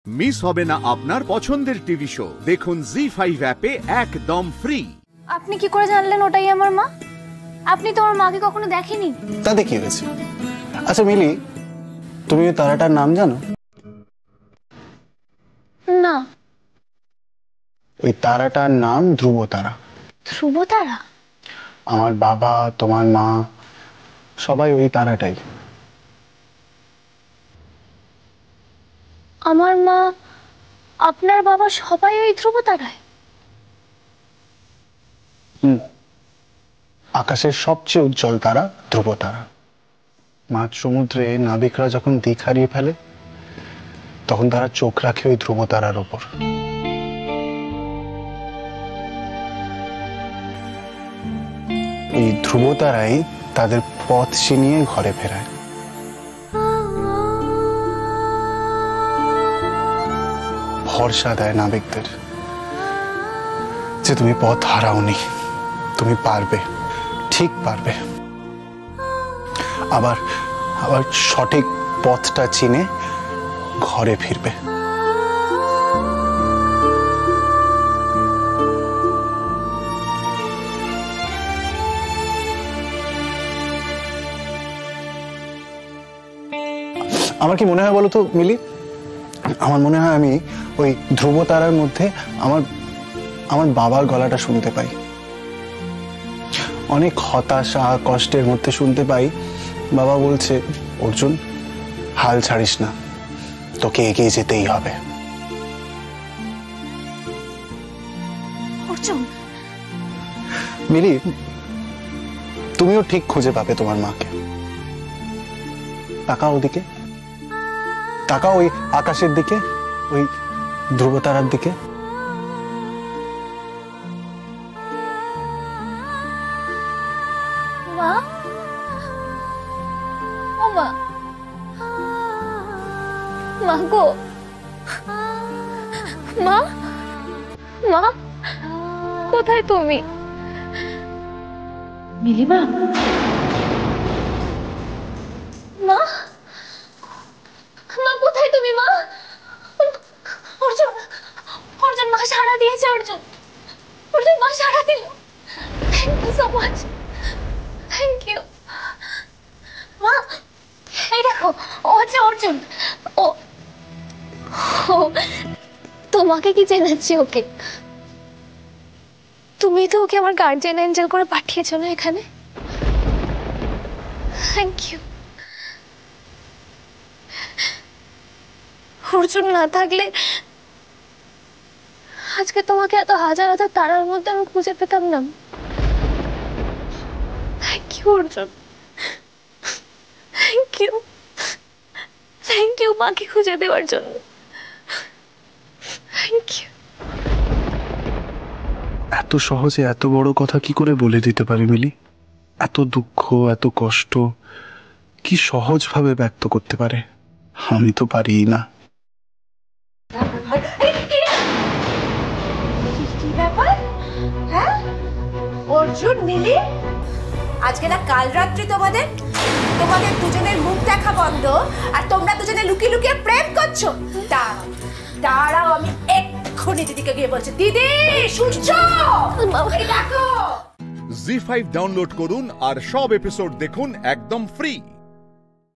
Miss হবে না আপনার পছন্দের টিভি শো। দেখুন জি5 অ্যাপে একদম ফ্রি। আপনি কি করে জানলেন ওটাই আমার মা? আপনি তো আমার মাকে কখনো দেখেনি। তাতে কি হয়েছে? আচ্ছা মিলি, তুমি ওই তারাটার নাম জানো? না। ওই তারাটার নাম ধ্রুব তারা। ধ্রুব তারা? আমার বাবা, তোমার মা, সবাই ওই তারাটাই। আমার মা, আপনার বাবা সবাই ওই ধ্রুব তারায়? আকাশের সবচেয়ে উজ্জ্বল তারা ধ্রুব তারা। মাঝ সমুদ্রে নাবিকরা যখন দিক হারিয়ে ফেলে তখন তারা চোখ রাখে ওই ধ্রুব তারার উপর। এই ধ্রুব তারাই তাদের পথ চিনিয়ে ঘরে ফেরায়। ভরসা দেয় নাবিকদের যে তুমি পথ হারাওনি, তুমি পারবে, ঠিক পারবে। আবার আবার সঠিক পথটা চিনে ঘরে ফিরবে। আমার কি মনে হয় বলো তো মিলি, আমার মনে হয় আমি ওই ধ্রুব তারার মধ্যে আমার আমার বাবার গলাটা শুনতে পাই। অনেক হতাশা কষ্টের মধ্যে শুনতে পাই বাবা বলছে, অর্জুন হাল ছাড়িস না, তোকে এগিয়ে যেতেই হবে। অর্জুন, মিলি, তুমিও ঠিক খুঁজে পাবে তোমার মাকে। তাকাও ওদিকে, তাকাও ওই আকাশের দিকে, ওই ধ্রুব তারার দিকে। মা, ও মা, মা গো, মা, মা, কোথায় তুমি? মিলিমা, মা, মা কোথায় তুমি? মা, অর্জুন, অর্জুন মা সাড়া দিয়েছে। অর্জুন, অর্জুন মা সাড়া দিল। Thank you so much, thank you মা। এই দেখো, ও হচ্ছে অর্জুন। ও তোমাকে কি চেনাচ্ছি ওকে? তুমি তো ওকে আমার গার্জিয়ান এঞ্জেল করে পাঠিয়েছো না এখানে। Thank you. অর্জুন না থাকলে আজকে তোমাকে এত হাজার হাজার তারার মধ্যে আমি খুঁজে পেতাম না। Thank you Arjun, thank you, thank you মাকে খুঁজে দেওয়ার জন্য। Thank you. এত সহজে এত বড় কথা কি করে বলে দিতে পারি মিলি? এত দুঃখ, এত কষ্ট কি সহজ ভাবে ব্যক্ত করতে পারে? আমি তো পারি না। কি ব্যাপার? হ্যাঁ অর্জুন, মিলি, আজকে না কাল রাত্রি তোমাদের তোমাদের দুজনের মুখ দেখা বন্ধ আর তোমরা দুজনে লুকিয়ে লুকিয়ে প্রেম করছো। দাঁড়াও দাঁড়াও, আমি এক্ষুনি দিদিকে গিয়ে বলছি। দিদি সূর্য, দেখো। জি5 ডাউনলোড করুন আর সব এপিসোড দেখুন একদম ফ্রি।